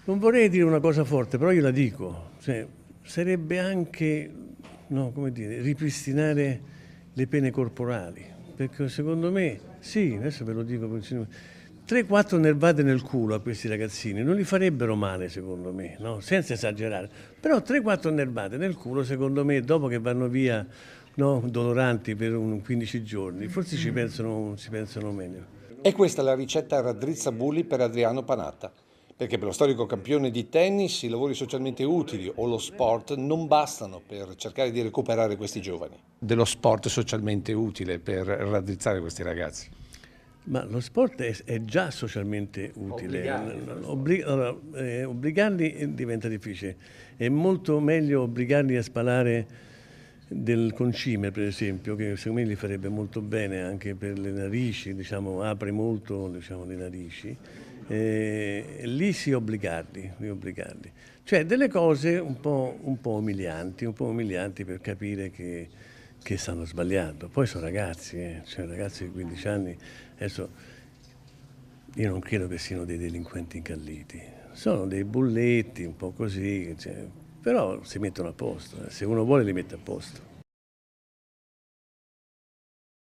Non vorrei dire una cosa forte, però io la dico, cioè, sarebbe anche, no, come dire, ripristinare le pene corporali, perché secondo me, sì, adesso ve lo dico, 3-4 nervate nel culo a questi ragazzini non li farebbero male secondo me, no? Senza esagerare, però 3-4 nervate nel culo secondo me dopo che vanno via, no, doloranti per 15 giorni, forse ci pensano meglio. E questa è la ricetta raddrizza bulli per Adriano Panatta. Perché per lo storico campione di tennis i lavori socialmente utili o lo sport non bastano per cercare di recuperare questi giovani. Dello sport socialmente utile per raddrizzare questi ragazzi. Ma lo sport è già socialmente utile. Allora, obbligarli diventa difficile. È molto meglio obbligarli a spalare del concime, per esempio, che secondo me gli farebbe molto bene anche per le narici, diciamo, apre molto, diciamo, le narici. Lì sì obbligarli. Cioè delle cose un po' umilianti per capire che stanno sbagliando. Poi sono ragazzi, cioè ragazzi di 15 anni, adesso io non credo che siano dei delinquenti incalliti, sono dei bulletti un po' così, cioè, però si mettono a posto, se uno vuole li mette a posto.